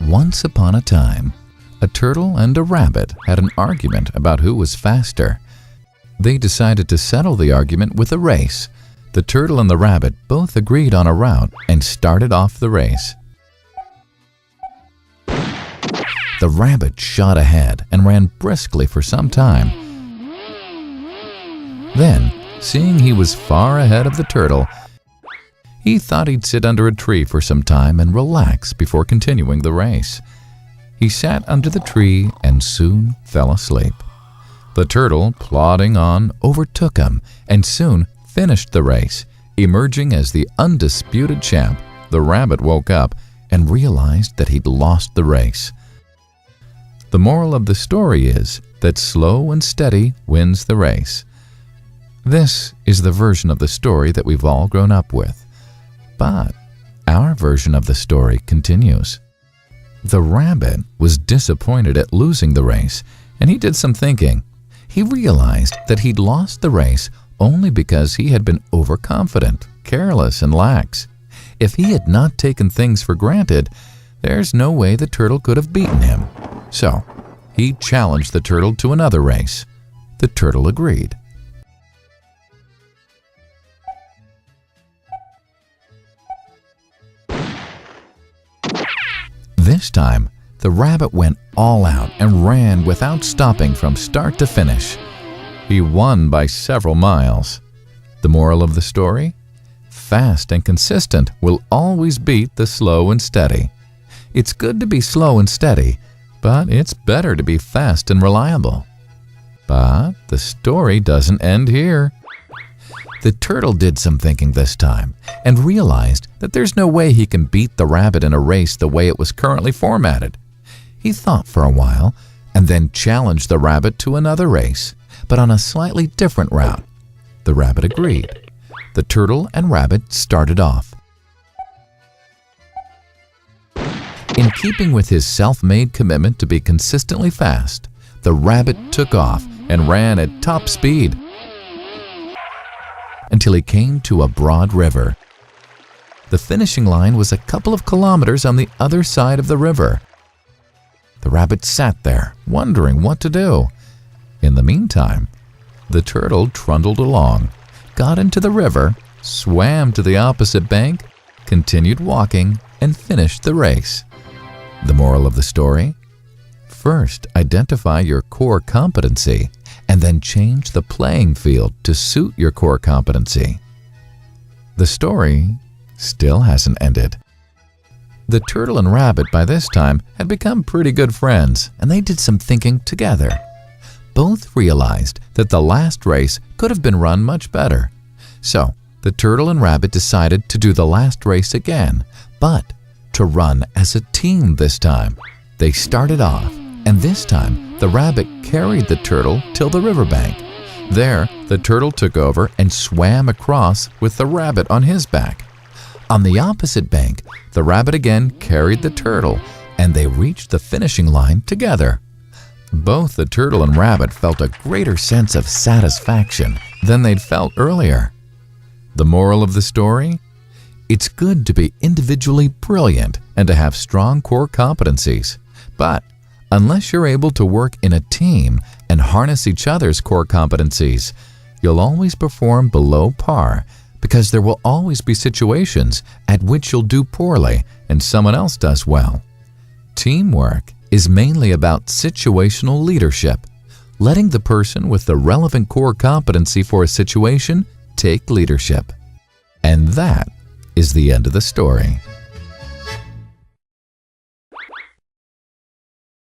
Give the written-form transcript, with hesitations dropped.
Once upon a time, a turtle and a rabbit had an argument about who was faster. They decided to settle the argument with a race. The turtle and the rabbit both agreed on a route and started off the race. The rabbit shot ahead and ran briskly for some time. Then, seeing he was far ahead of the turtle, he thought he'd sit under a tree for some time and relax before continuing the race. He sat under the tree and soon fell asleep. The turtle, plodding on, overtook him and soon finished the race. Emerging as the undisputed champ, the rabbit woke up and realized that he'd lost the race. The moral of the story is that slow and steady wins the race. This is the version of the story that we've all grown up with. But our version of the story continues. The rabbit was disappointed at losing the race, and he did some thinking. He realized that he'd lost the race only because he had been overconfident, careless, and lax. If he had not taken things for granted, there's no way the turtle could have beaten him. So, he challenged the turtle to another race. The turtle agreed. This time, the rabbit went all out and ran without stopping from start to finish. He won by several miles. The moral of the story? Fast and consistent will always beat the slow and steady. It's good to be slow and steady, but it's better to be fast and reliable. But the story doesn't end here. The turtle did some thinking this time and realized that there's no way he can beat the rabbit in a race the way it was currently formatted. He thought for a while and then challenged the rabbit to another race, but on a slightly different route. The rabbit agreed. The turtle and rabbit started off. In keeping with his self-made commitment to be consistently fast, the rabbit took off and ran at top speed until he came to a broad river. The finishing line was a couple of kilometers on the other side of the river. The rabbit sat there, wondering what to do. In the meantime, the turtle trundled along, got into the river, swam to the opposite bank, continued walking, and finished the race. The moral of the story? First, identify your core competency and then change the playing field to suit your core competency. The story still hasn't ended. The turtle and rabbit by this time had become pretty good friends, and they did some thinking together. Both realized that the last race could have been run much better. So, the turtle and rabbit decided to do the last race again, but to run as a team this time. They started off, and this time the rabbit carried the turtle till the riverbank. There, the turtle took over and swam across with the rabbit on his back. On the opposite bank, the rabbit again carried the turtle, and they reached the finishing line together. Both the turtle and rabbit felt a greater sense of satisfaction than they'd felt earlier. The moral of the story? It's good to be individually brilliant and to have strong core competencies. But unless you're able to work in a team and harness each other's core competencies, you'll always perform below par, because there will always be situations at which you'll do poorly and someone else does well. Teamwork is mainly about situational leadership, letting the person with the relevant core competency for a situation take leadership. And that is the end of the story.